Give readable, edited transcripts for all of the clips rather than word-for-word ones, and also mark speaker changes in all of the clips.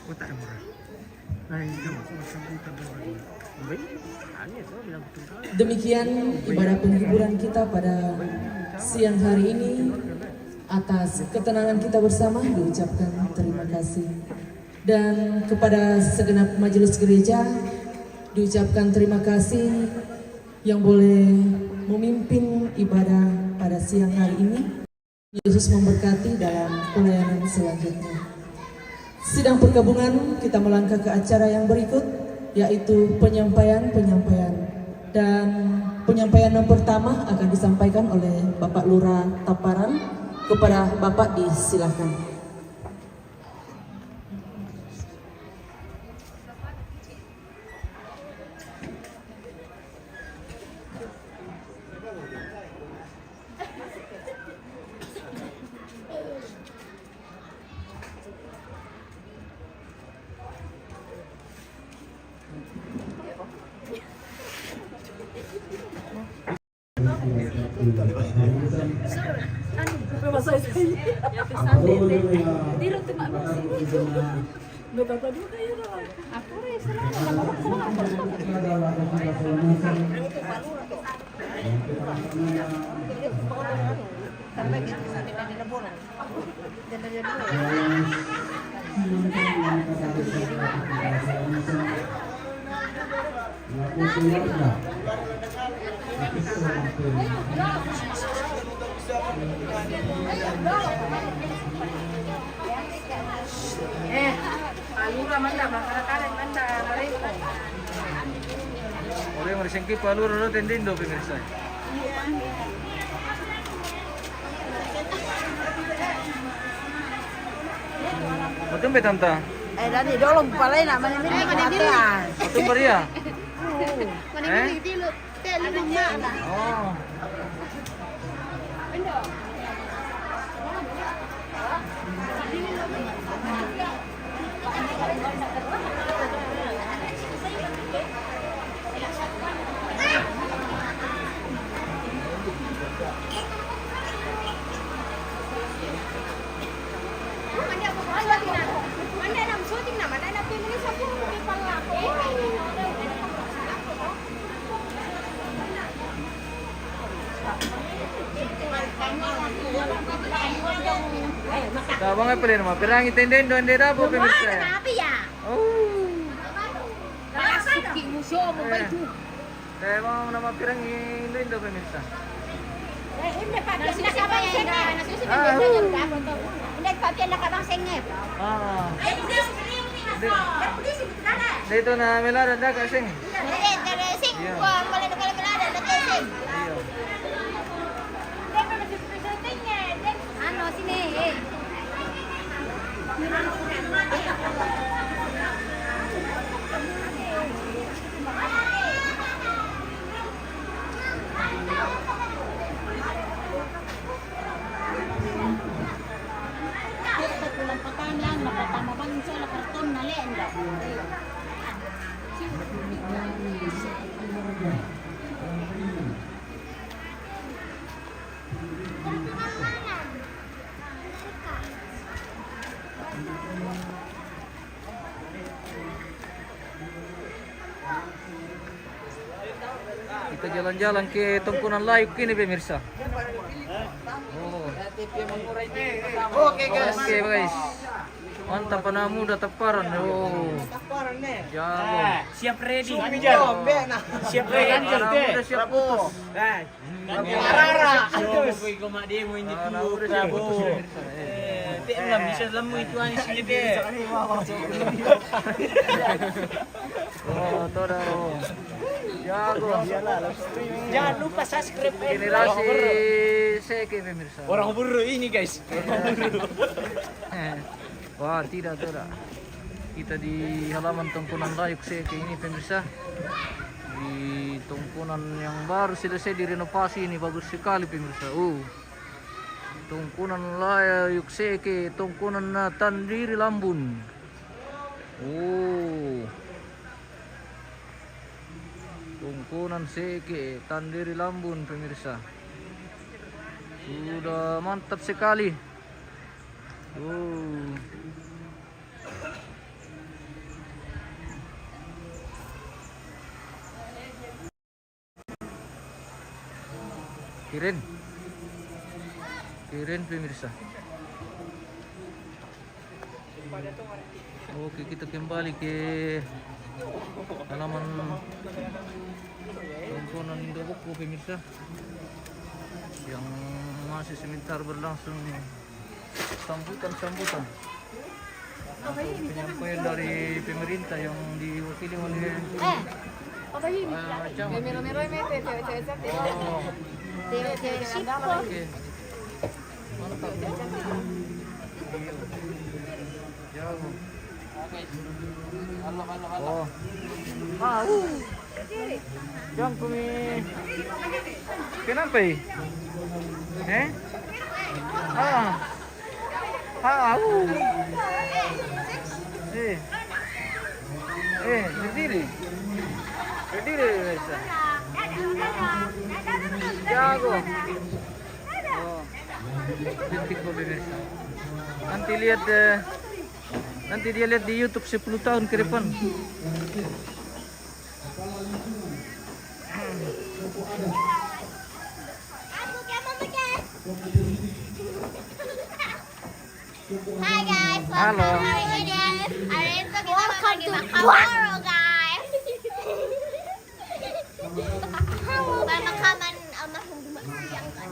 Speaker 1: Oh, tak ada murah. Nah, itu masuk kita berlari. Baik, hanya tu bilang betul.
Speaker 2: Demikian ibadah penghiburan kita pada siang hari ini. Atas ketenangan kita bersama diucapkan terima kasih. Dan kepada segenap majelis gereja diucapkan terima kasih yang boleh memimpin ibadah pada siang hari ini. Yesus memberkati dalam pelayanan selanjutnya. Sidang pergabungan kita melangkah ke acara yang berikut, yaitu penyampaian. Dan penyampaian yang pertama akan disampaikan oleh Bapak Lurah Taparan. Kepada Bapak disilakan.
Speaker 3: Alura manda, masyarakat manda, mereka.
Speaker 4: Orang merisengki palur ro tendin do pemirsa. Betul be tanta?
Speaker 3: Dani dolong palay na manimili matian.
Speaker 4: Betul beria?
Speaker 3: Manimili dilo, tele mama na.
Speaker 4: Oh. Tabang ay pala naman. Pirang itenden doon din po pemirsa. Oh.
Speaker 3: Suki musyo mo ba ito?
Speaker 4: Kaya mga naman pirang itenden doon pemirsa.
Speaker 3: Hindi pa, nakabang sengep. Hindi pa, nakabang sengep.
Speaker 4: Ah. Dito na melada da kasing.
Speaker 3: Hindi, teresing. Kung wala na kalagaladan, natesing.
Speaker 4: Iyo.
Speaker 3: Ano, sini?
Speaker 4: Kita jalan-jalan ke Tungkunan Layuk kini pemirsa. Oh.
Speaker 1: Oke, guys.
Speaker 4: Oke guys. Mantap panah muda teparan. Oh. Jago.
Speaker 5: Siap ready.
Speaker 1: Siap
Speaker 4: Panah muda siap putus.
Speaker 1: Arara.
Speaker 5: Koy kumak dia mo hindi
Speaker 4: Panah
Speaker 5: ko
Speaker 4: muda siap putus.
Speaker 5: bravo.
Speaker 4: pemirsa.
Speaker 5: Di alam bisa alam mo itu ani sila de.
Speaker 4: Oh, todo. Jago.
Speaker 5: Jangan lupa subscribe
Speaker 4: Generasi Seki pemirsa.
Speaker 5: Orang buru ini guys.
Speaker 4: Wah, tidak. Kita di halaman Tungkunan Layuk Seki ini pemirsa. Di tungkunan yang baru selesai direnovasi ini bagus sekali pemirsa. Tungkunan Layuk Seki, Tungkunan Tandiri Lambun. Tungkunan Seki, Tandiri Lambun pemirsa. Sudah mantap sekali. Kirin pemirsa. Oke, kita kembali ke halaman tontonan Indobuku pemirsa, yang masih sebentar berlangsung sambutan penyampaian dari pemerintah yang diwakili oleh
Speaker 3: Apa ini?
Speaker 4: Camat.
Speaker 3: Merah-merah ini cewek-cewek cantik.
Speaker 4: Oh,
Speaker 3: Cewek-cewek sipol.
Speaker 4: oke. Mantap. Jago. Oh. Jangan kumi. Kenapa? Berdiri. Berdiri, Reza. Jago. Oh. Cantik kok pemirsa. Nanti dia lihat di YouTube 10 tahun ke depan.
Speaker 6: Hi guys,
Speaker 4: Halo.
Speaker 6: hari ini kita bakal di Makamoro guys. Pemakaman almarhum Dimas Siang kan.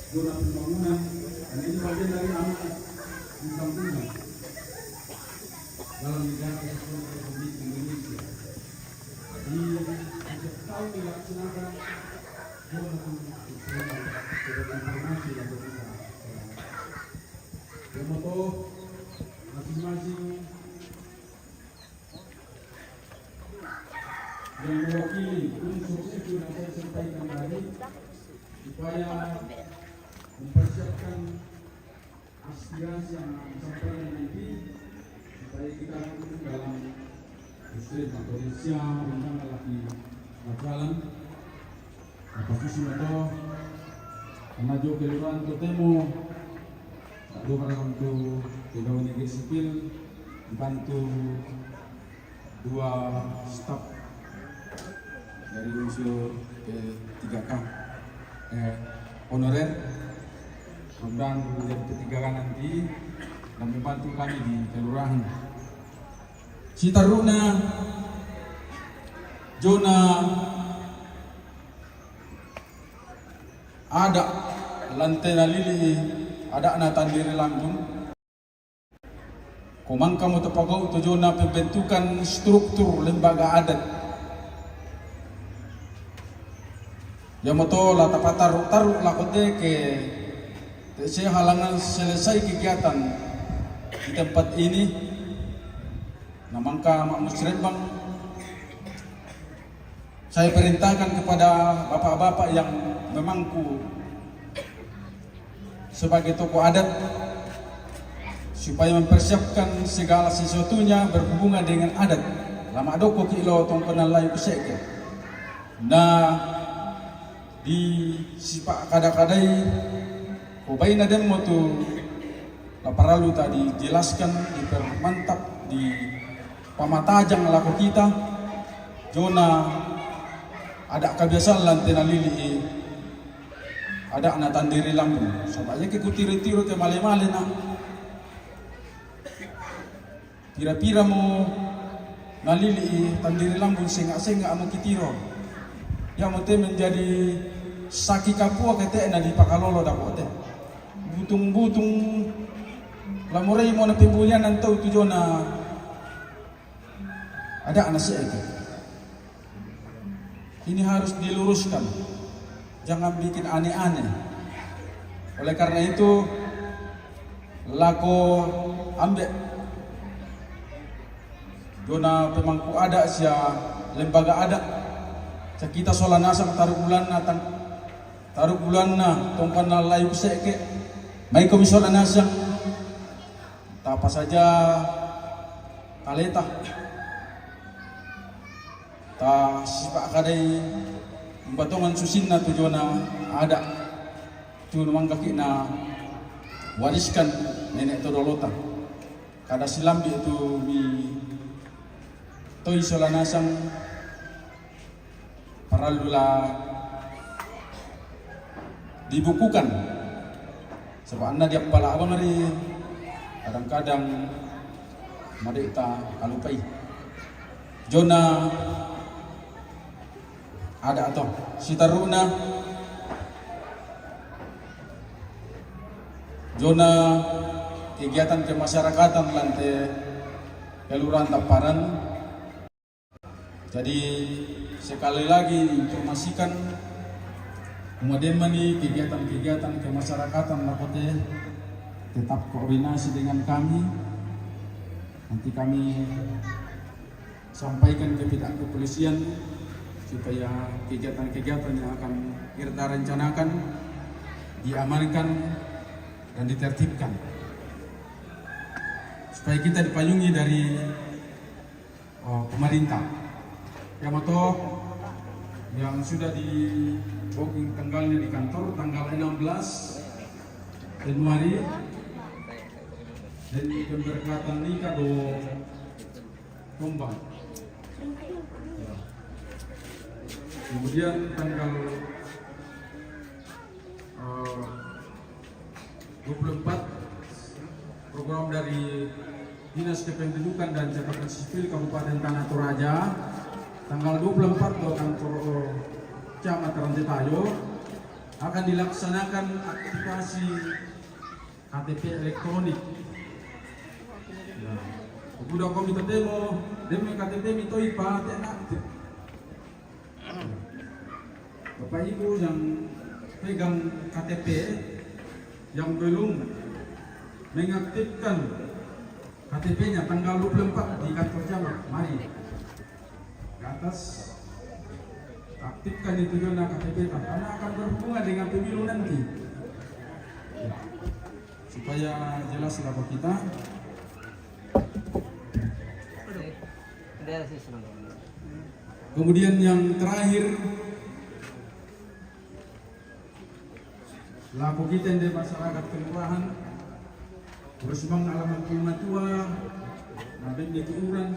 Speaker 7: Zona pembangunan dan ini bagian dari amanat undang-undang dalam negara kesatuan Republik Indonesia. Di setiap tahun dilaksanakan zona informasi dan berita. Moto masing-masing yang mewakili unsur itu yang saya sampaikan tadi supaya mempersiapkan aspirasi yang disampaikan nanti supaya kita lakukan dalam muslim atau siang tentang lagi jalan apa sih moto maju kelurahan ketemu ada orang untuk pegawai negeri sipil dibantu 2 staf dari unsur ke-3K honorer, kemudian menjadi ketiga nanti dan membantu kami di kelurahan Citaruna, zona ada Lantena Lili, ada anak Tandiri Lampung. Komang kamu tepagau itu zona pembentukan struktur lembaga adat. Yang moto lah tapat taruh lakote ke saya halangan selesai kegiatan di tempat ini. Namangka Mak Musrembang, saya perintahkan kepada bapak-bapak yang memangku sebagai tokoh adat supaya mempersiapkan segala sesuatunya berhubungan dengan adat. Lama doko kilo tongkonan layu kuseke. Nah, di sipak kadang-kadang kubaina dan motu laparalu tadi jelaskan dipermantap di pamatajang laku kita zona ada kebiasaan Lantena Lili ada anak Tandiri Lampung soalnya ke kutiro-tiro ke male-male na pira-pira mo nalili Tandiri Lampung senga-senga amo kitiro yang mote menjadi saki kapua kete na di pakalolo dakote butung-butung lamurai mo na pimbuyan nanto itu zona ada anak seekor. Ini harus diluruskan, jangan bikin aneh-aneh. Oleh karena itu, lako ambek zona pemangku ada sia lembaga adat. Kita solanasa taruh bulan na tongkan na layu seke. Mai komisioner nasa apa saja kaleta. Ta sipak kadai batongan susin na tujuan na ada tu namang kaki na wariskan nenek todolota kada silambi itu mi toy solanasang paralulah dibukukan sebab anda dia kepala abang hari kadang-kadang madita kalupai Jona ada atau Sitaruna Jona kegiatan kemasyarakatan lantai Kelurahan Taparan. Jadi sekali lagi informasikan Umademani kegiatan-kegiatan kemasyarakatan lakote tetap koordinasi dengan kami. Nanti kami sampaikan ke pihak kepolisian supaya kegiatan-kegiatan yang akan kita rencanakan diamankan dan ditertibkan supaya kita dipayungi dari pemerintah. Yang motor yang sudah di booking tanggalnya di kantor tanggal 16 Januari dan pemberkatan nikah do Tombang. Kemudian tanggal 24 program dari Dinas Kependudukan dan Catatan Sipil Kabupaten Tanah Toraja. Tanggal 24 di kantor Camat Rantetayo akan dilaksanakan aktivasi KTP elektronik. Udah komite demo KTP itu IPA aktif. Bapak Ibu yang pegang KTP yang belum mengaktifkan KTP-nya tanggal 24 di kantor camat, mari ke atas aktifkan itu juga KTP karena akan berhubungan dengan pemilu nanti. Supaya jelas lapor kita. Kemudian yang terakhir laku kita di masyarakat kelurahan bersembang alamat rumah tua nabi di keuran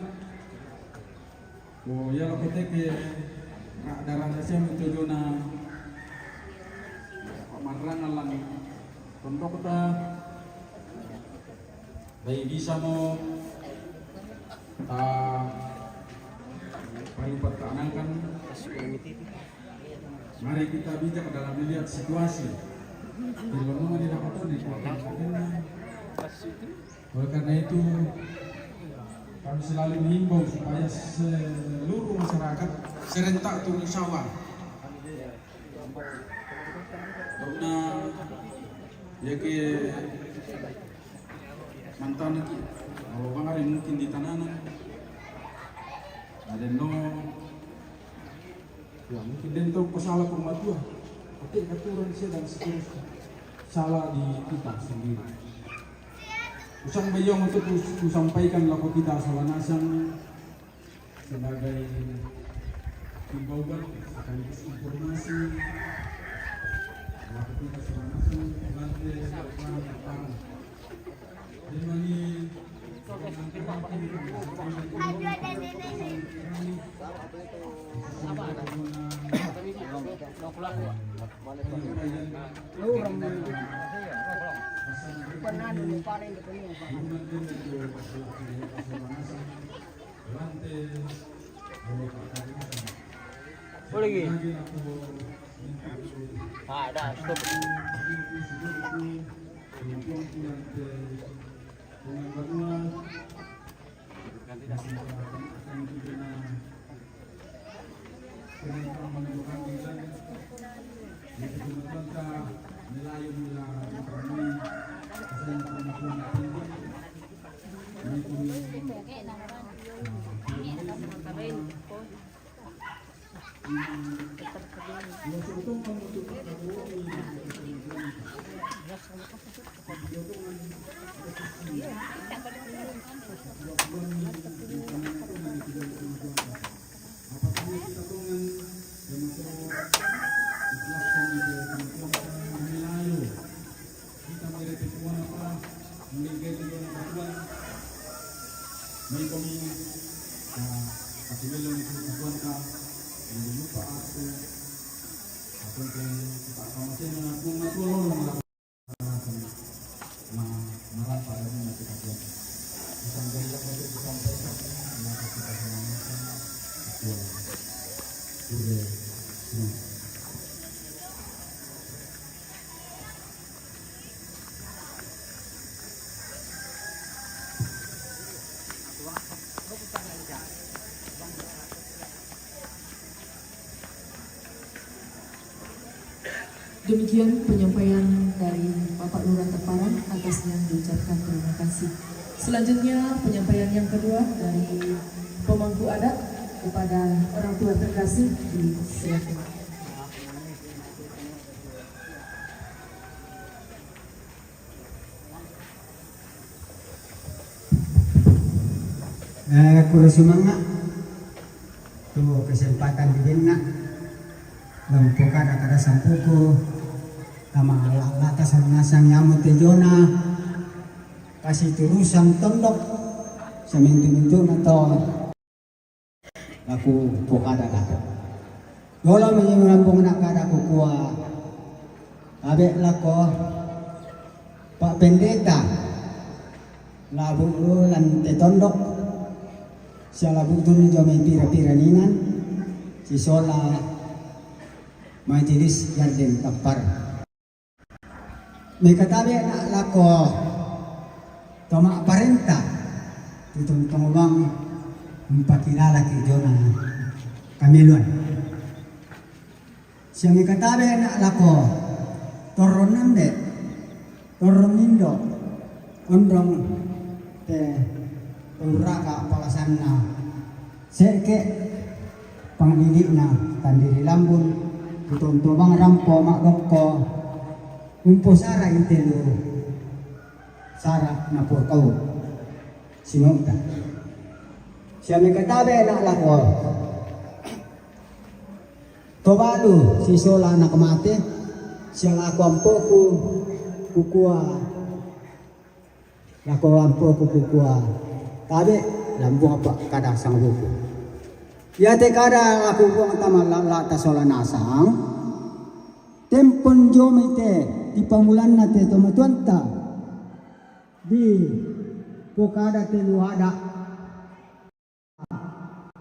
Speaker 7: ya laku teke darah dasar itu dona pemarangan lang contoh kita bayi bisa mau paling pertahankan. Mari kita bijak dalam melihat situasi. Di dapat oleh karena itu kami selalu mengimbau supaya seluruh masyarakat serentak turun musyawarah. Karena ya ke mantan lagi, kalau bang mungkin di tananan ada no, ya mungkin dentro pesalah rumah tua, tapi aturan saya dan seterusnya salah di kita sendiri. Usang bayong untuk disampaikan laku kita salah nasang sebagai himbauan sekaligus informasi laku kita salah nasang lantai tentang dimani
Speaker 5: Boleh lagi. Ada stop.
Speaker 7: lupa aku kita kamu sini aku ngaku marah pada ini kita buat bisa menjadi yang betul disampaikan maka kita menanyakan ketua sudah
Speaker 2: Demikian penyampaian dari Bapak Lurah Teparan, atas yang diucapkan terima kasih. Selanjutnya penyampaian yang kedua dari pemangku adat kepada orang tua terkasih di silakan.
Speaker 8: Kulo sumanga tuh kesempatan di dina lampu kada sampuku tama lata sangasang nyamut tejona kasih turusan tondok samintu-mintu nato aku pokada kada gola menyang lampung nak kada ku kuah abe lako Pak Pendeta labu lan tetondok siala butun jo may pira-pira ninan si sola majelis garden tapar may katabi na lako toma parenta tutong bang mempakilala kay Jonah Kamiluan siya may katabi na lako toronande toronindo ondrong te uraka palasan na seke panglilik na tandiri lambun tutunto bang rampo makdokko umpo sara intelo sara na po kau sinunta siya may katabi na lako tobalo si sola na kamate siya lako ampo ku kukua lako ampo ku kukua tabi lambung apa kada sang buku ya te kada laku buang tama lata sola nasang tempon jomite di pamulan na te tomatuanta di pokada te luada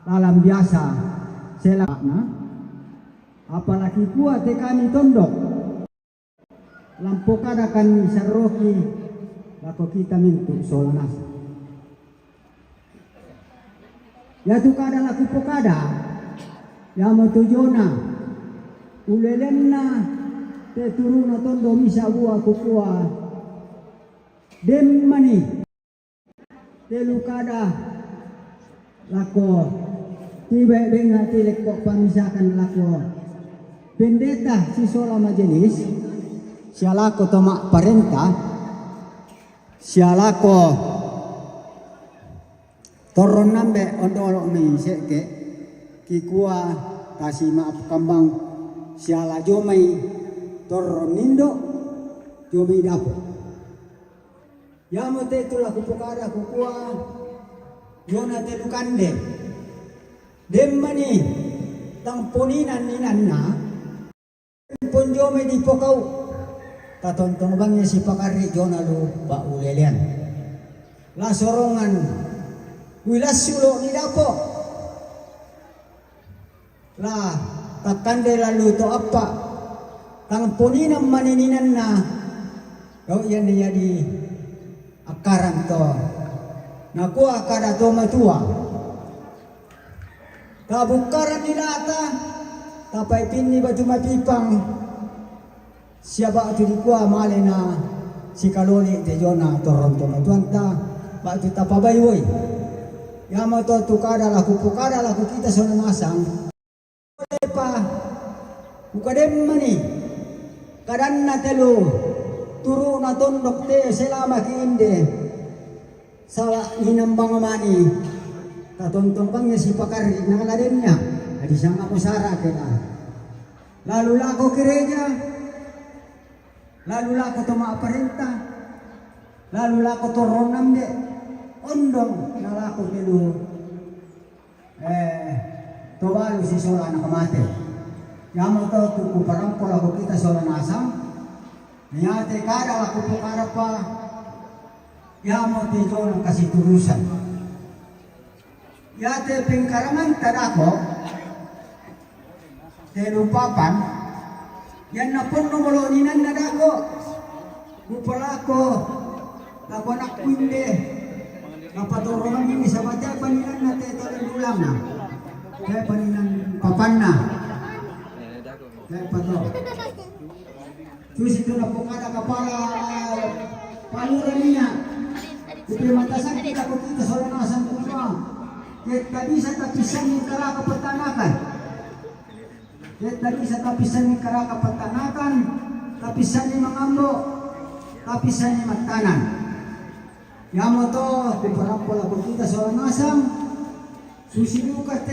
Speaker 8: alam biasa selakna apalagi kuat te kami tondok lampu kada kan saroki laku kita mintu sola nasang ya tu kada laku pokada ya mo tujona ulelenna te turuna tondo misa bua kukua dem mani te lukada lako tiba dengan tilek kok pamisakan lako pendeta si sola majelis sialako toma parenta sialako toron nambe ondo mi seke kikua tasi maaf kambang siala jomai toron nindo jomai dapo ya mote itulah kupukada kukua yona te lukande demmani tang poninan ninanna pon jomai di pokau tatontong bangnya si pakari jona lu ba ulelian la sorongan wilas sulo ni dapo lah takande lalu to apa tang poninam manininan na kau yan niya di akaran to nakuha kada to matua tabukaran nilata tapay pinni batu mapipang siapa tu dikuha malena si kaloli te jona toronto matuanta batu tapabaywoy ya mo to tukada laku pukada laku kita sono masang pa ukadem mani kadanna telu turu na tondok te selama kiinde sala ninambang mani tatontong bangnya si pakari nang ladennya adi sama musara kena lalu lako gereja lalu lako toma perintah lalu lako toronam de ondong nalaku dulu Tobalo si sola na kamate. Yamo to tuku parampol ako kita sola nasam. Niyate kada ako pukara pa. Yamo te jono kasi turusan. Yate pingkarangan tadako. Te lupapan. Yan na pun numuloninan na dako. Upalako. Ako anak kuinde. Kapaturunan ini sa baca paninan na te tolong ulang na. Kaya paninan papan na. Kaya pato. Terus itu na po kada kapala paluran niya. Ipimatasan kita ko kita sa lanasan kuma. Kaya bisa tapisan yung karaka patanakan. Kaya bisa tapisan yung karaka patanakan. Tapisan yung mangambo. Tapisan yung magtanan. Yamo to, kuparampol ako kita sa lanasan. Susinukat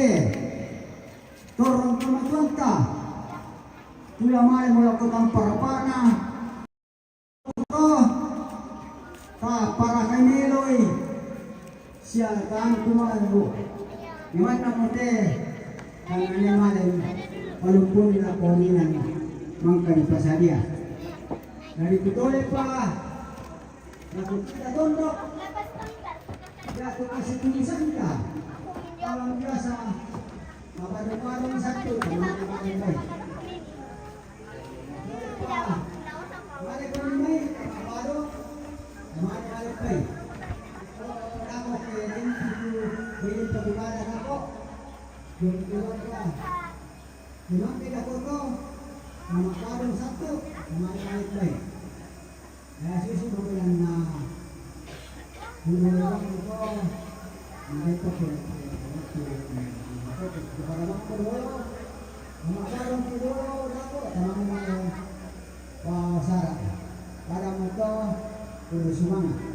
Speaker 8: torong tumatuanta. Tula may mula ko ng parapana. Ito, para kay Meloy. Siya taan kumalo. Iwan na mo te. Kaya naman palumpun nila ko ninan. Mangkani pasadia. Dari kutuloy pa. Nakukita dondok. Yato kasi tulisan ka. Alam biasa. Mapaduparong satu. Kamang-kamang baik. Mari ko ni may kapado. Mari pay. Ako kay din dito pagulada nako. Yung tuwa ka. Yung kita ko to. Maparong satu. Mari pay. Ya susunod lang na hululang ko. Dito ko. Para magpulo. Maparong pulo nako. Tamang pasara para mo to puro sumanga.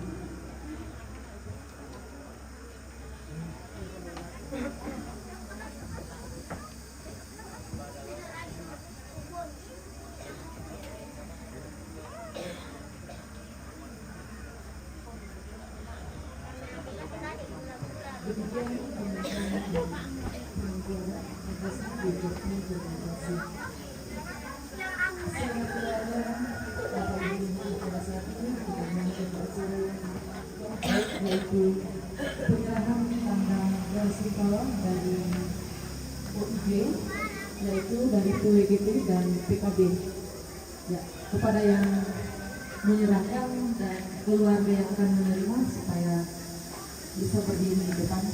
Speaker 2: Yaitu penyerahan tanggal resiko dari OIG, yaitu dari PWGP dan PKB, ya, kepada yang menyerahkan dan keluarga yang akan menerima supaya bisa berdiri di depan.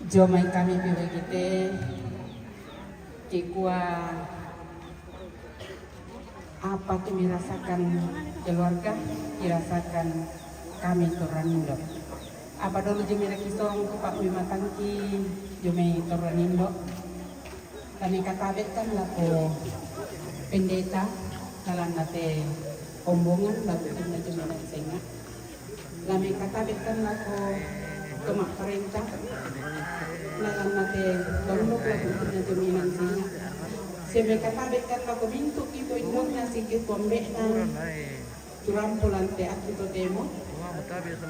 Speaker 2: Jomai kami PWGT Kikua apa tuh dirasakan keluarga, dirasakan kami Toranindo. Apa dulu jomai kisong ke Pak Wima Tangki jomai Toranindo. Kami katabetkan lako pendeta dalam nate ombongan lalu kita jomai sengat. Kami katabetkan lako kemak perintah dalam nate dondok lagu kita jaminan sini. Sebe katabetkan lagu bintuk ibu indoknya sikit pombe na turampulan te akito demo.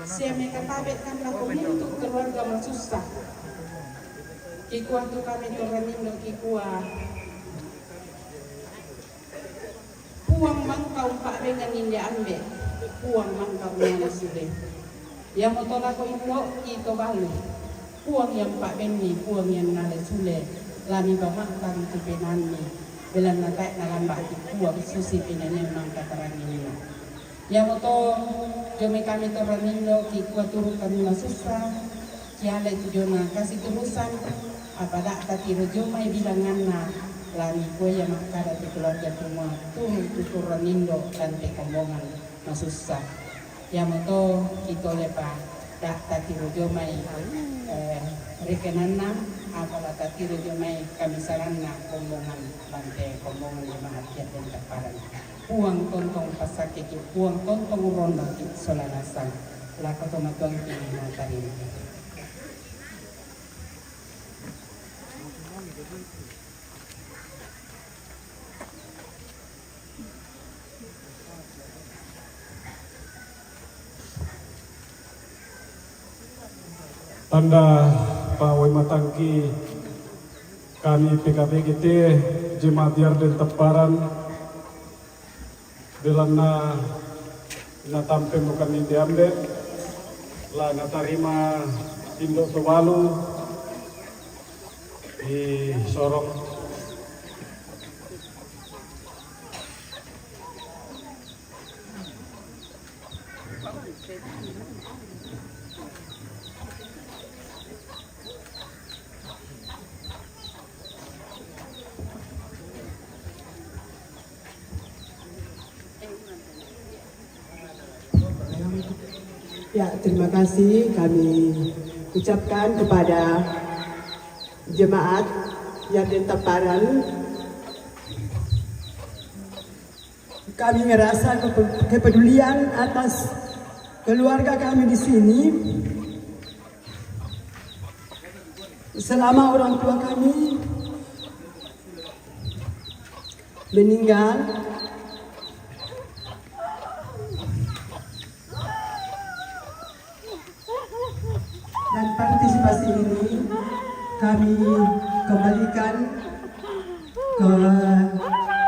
Speaker 2: Sebe katabetkan lagu bintuk keluarga masusah. Kikuah tu kami Toranindo kikuah
Speaker 9: kaum pak dengan ini ambil uang mangkap mana sudah. Yang motor aku itu balik. Uang yang pak Benny, uang yang nale sudah. Lani bamakan itu penani. Belan natai nalan bak uang susi penani mangkat terangin. Yang motor jome kami toranindo kikuat turun kami susah. Kiala itu jona kasih turusan. Apa tak tati rojomai bilangan na. Lani ko yang makada di keluarga semua turun nindo dan tekombongan masusah. Yang motor kita lepa tak tati rojomai rekenana apalah tati rojomai kami sarana kombongan bante kombongan jemaat dan keparan. Uang tontong pasake ki uang tontong rondo ki solanasan. Lako tomatuang kini matari.
Speaker 7: Tanda pawai matangki kami PKPGT Jemaat Yarden Teparan belana na tampe bukan ini diambil lah na tarima Indo Tuwalu di Sorong
Speaker 10: Ya, terima kasih kami ucapkan kepada jemaat Yarden Teparan. Kami merasa kepedulian atas keluarga kami di sini. Selama orang tua kami meninggal, dan partisipasi ini kami kembalikan ke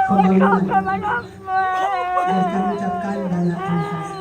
Speaker 10: pembangunan. Dan kami ucapkan banyak terima kasih.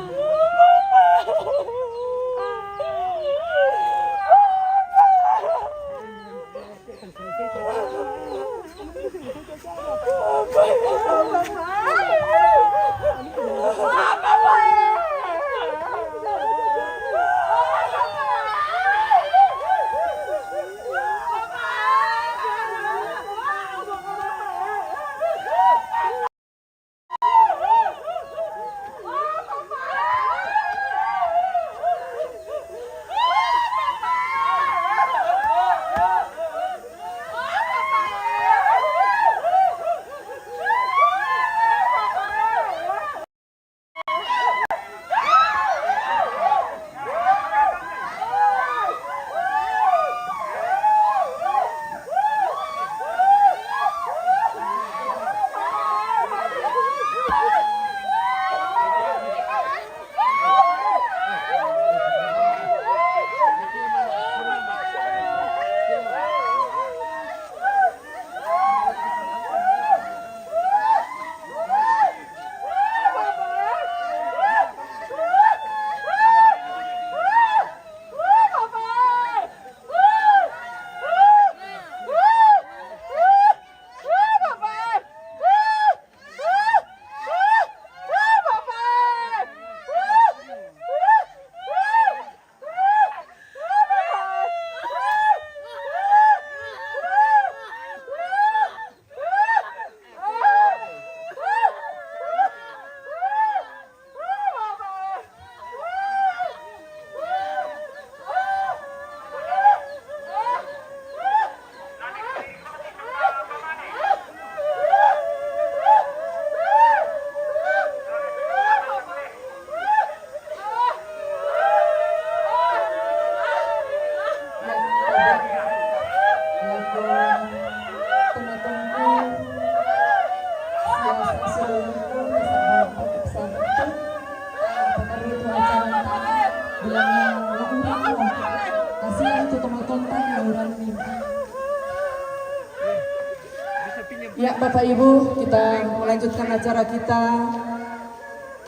Speaker 2: Ya Bapak Ibu, kita melanjutkan acara kita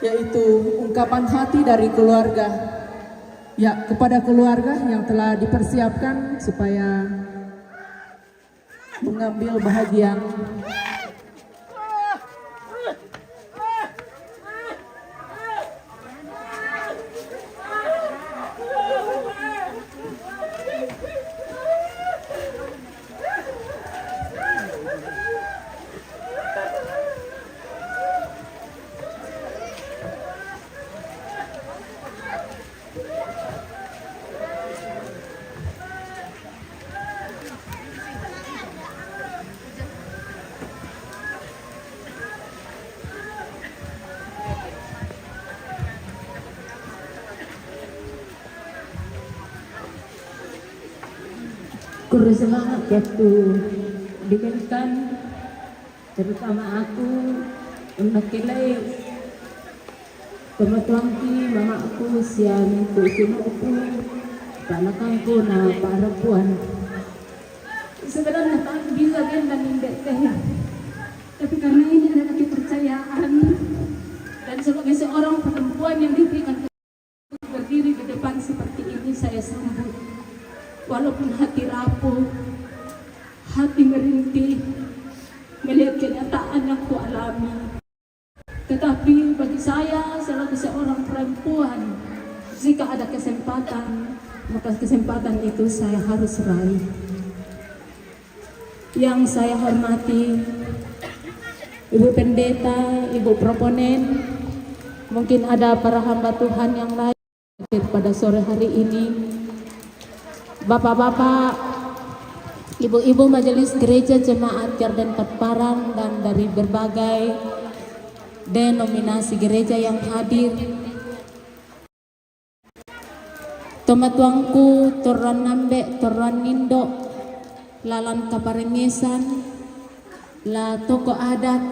Speaker 2: yaitu ungkapan hati dari keluarga. Ya, kepada keluarga yang telah dipersiapkan supaya mengambil bahagian.
Speaker 11: Guru semangat waktu diberikan, terutama aku memakai pematuangki mama aku siang ku aku panakangku na parapuan. Sebenarnya tak bisa kan dan indek tapi karena ini adalah kepercayaan dan sebagai seorang perempuan yang diberikan berdiri di depan seperti ini, saya sambut. Walaupun hati rapuh, hati merintih melihat kenyataan yang ku alami, tetapi bagi saya selaku seorang perempuan, jika ada kesempatan, maka kesempatan itu saya harus raih. Yang saya hormati Ibu Pendeta, Ibu Proponen, mungkin ada para hamba Tuhan yang lain pada sore hari ini, Bapak-bapak, ibu-ibu majelis gereja jemaat Garden Patparang dan dari berbagai denominasi gereja yang hadir, tomatuangku, toran nambe, toran nindo, lalan kaparengesan, la toko adat,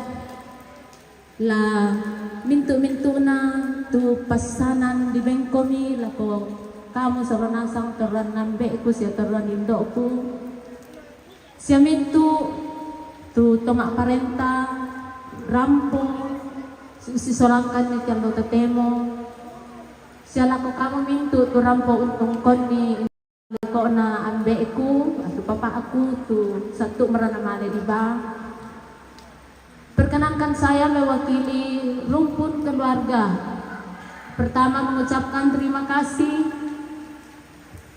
Speaker 11: la mintu-mintu na tu pasanan di bengkomi, la ko kamu soranasang toran nambe ku siya toran indo ku siya mintu tu tomak parenta rampo si sorangkan ni kando tetemo siya lako kamu mintu tu rampo untong koni ko na ambe ku atau papa aku tu satu merana male di ba. Perkenankan saya mewakili rumpun keluarga. Pertama mengucapkan terima kasih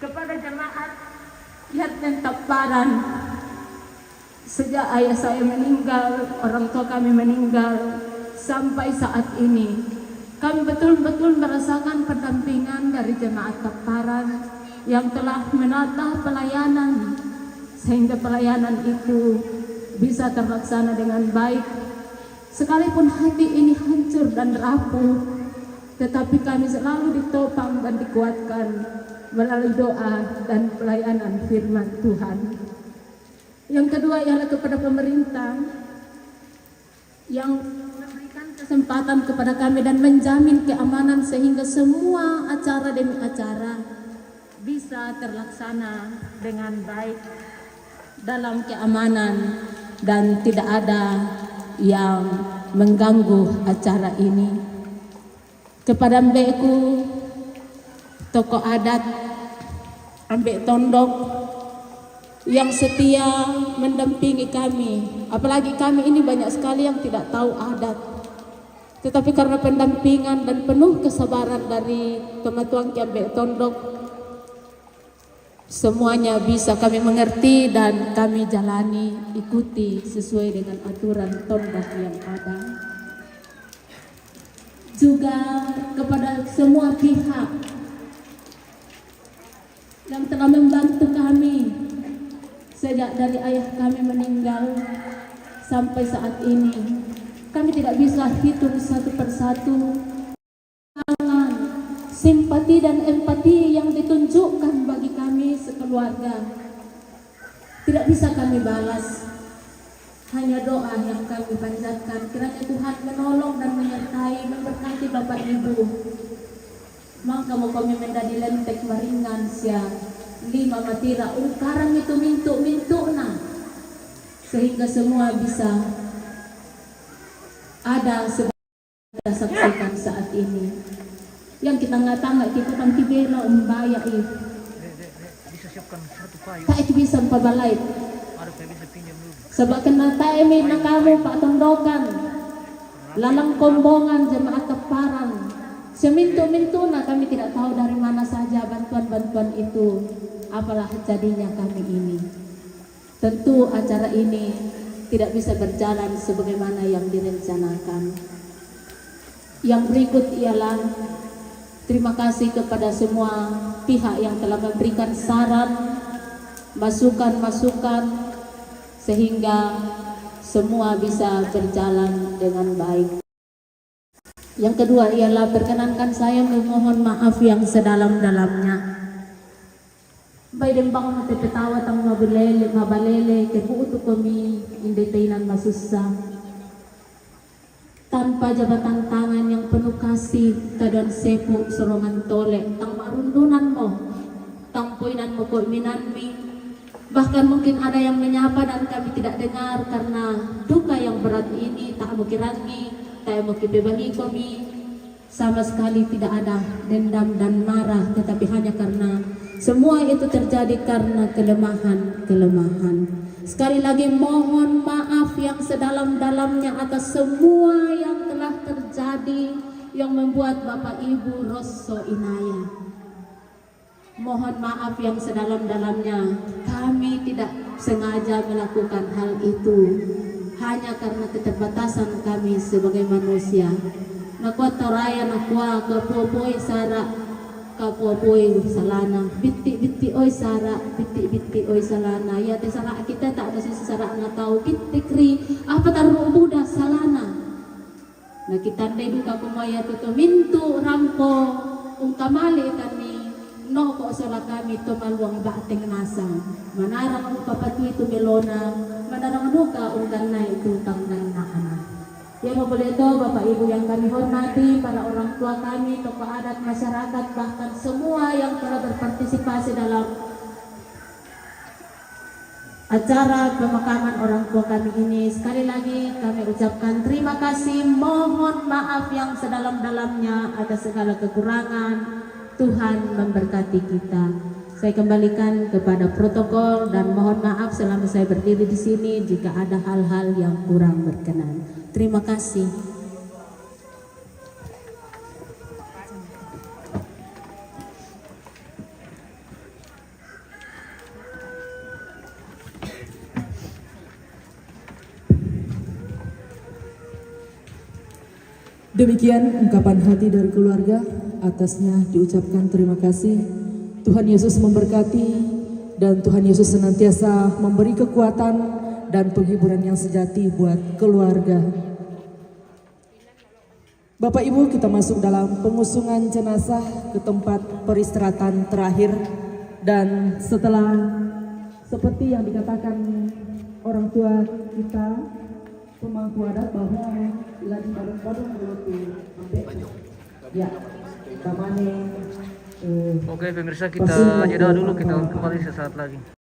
Speaker 11: kepada jemaat Yatim Patparang. Sejak ayah saya meninggal, orang tua kami meninggal, sampai saat ini kami betul-betul merasakan pendampingan dari jemaat Patparang yang telah menata pelayanan sehingga pelayanan itu bisa terlaksana dengan baik. Sekalipun hati ini hancur dan rapuh, tetapi kami selalu ditopang dan dikuatkan melalui doa dan pelayanan firman Tuhan. Yang kedua ialah kepada pemerintah yang memberikan kesempatan kepada kami dan menjamin keamanan sehingga semua acara demi acara bisa terlaksana dengan baik dalam keamanan dan tidak ada yang mengganggu acara ini. Kepada mbeku tokoh adat Ambek Tondok yang setia mendampingi kami, apalagi kami ini banyak sekali yang tidak tahu adat, tetapi karena pendampingan dan penuh kesabaran dari Pematuang Ambek Tondok, semuanya bisa kami mengerti dan kami jalani, ikuti sesuai dengan aturan Tondok yang ada. Juga kepada semua pihak yang telah membantu kami sejak dari ayah kami meninggal sampai saat ini. Kami tidak bisa hitung satu persatu tangan, simpati dan empati yang ditunjukkan bagi kami sekeluarga. Tidak bisa kami balas, hanya doa yang kami panjatkan kiranya Tuhan menolong dan menyertai, memberkati Bapak Ibu. Maka mau kami mendadi lentek maringan sia 5 matira ungkarang itu mintu na sehingga semua bisa ada sebagai kita saksikan saat ini. Yang kita nggak kita kan kibera umbaya
Speaker 4: Bisa siapkan satu kayu.
Speaker 11: tak itu bisa pabalay.
Speaker 4: Ada kayu bisa pinjam dulu.
Speaker 11: Sebab kena taimin na kamu Pak Tondokan. Lalang kombongan jemaat keparang. Semintu-mintu na kami tidak tahu dari mana saja bantuan-bantuan itu. Apalah jadinya kami ini. Tentu acara ini tidak bisa berjalan sebagaimana yang direncanakan. Yang berikut ialah terima kasih kepada semua pihak yang telah memberikan saran, masukan-masukan sehingga semua bisa berjalan dengan baik. Yang kedua ialah perkenankan saya memohon maaf yang sedalam-dalamnya. Bay dembang mati petawa tang mabalele kebuuto kami indetainan masusah. Tanpa jabatan tangan yang penuh kasih tadon sepu sorongan tole tang marundunan mo tang poinan mo ko minanmi. Bahkan mungkin ada yang menyapa dan kami tidak dengar karena duka yang berat ini tak mau kirangi, tak mau kibebahi kami. Sama sekali tidak ada dendam dan marah, tetapi hanya karena semua itu terjadi karena kelemahan. Sekali lagi mohon maaf yang sedalam-dalamnya atas semua yang telah terjadi yang membuat Bapak Ibu rasa inaya. Mohon maaf yang sedalam-dalamnya. Kami tidak sengaja melakukan hal itu hanya karena keterbatasan kami sebagai manusia. Nakuat toraya nakua kapuapoy sara kapuapoy salana bitti oy sara bitti oy salana ya te sara kita tak ada sisi sara na tahu bitikri apa taruh budak salana. Nah kita duka kumaya tuto mintu rampo ungkamali kami no ko sala kami to maluang bateng nasa manarang papatu itu melona manarang duka ungkan na itu tangdan na anak. Yang boleh itu Bapak Ibu yang kami hormati, para orang tua kami, tokoh adat masyarakat, bahkan semua yang telah berpartisipasi dalam acara pemakaman orang tua kami ini. Sekali lagi kami ucapkan terima kasih, mohon maaf yang sedalam-dalamnya atas segala kekurangan. Tuhan memberkati kita. Saya kembalikan kepada protokol dan mohon maaf selama saya berdiri di sini jika ada hal-hal yang kurang berkenan. Terima kasih.
Speaker 2: Demikian ungkapan hati dari keluarga, atasnya diucapkan terima kasih. Tuhan Yesus memberkati dan Tuhan Yesus senantiasa memberi kekuatan dan penghiburan yang sejati buat keluarga. Bapak Ibu, kita masuk dalam pengusungan jenazah ke tempat peristirahatan terakhir. Dan setelah seperti yang dikatakan orang tua kita, pemangku adat bahwa lagi badung-badung dulu ya, tamane.
Speaker 4: Oke pemirsa, kita jeda dulu, kita kembali sesaat lagi.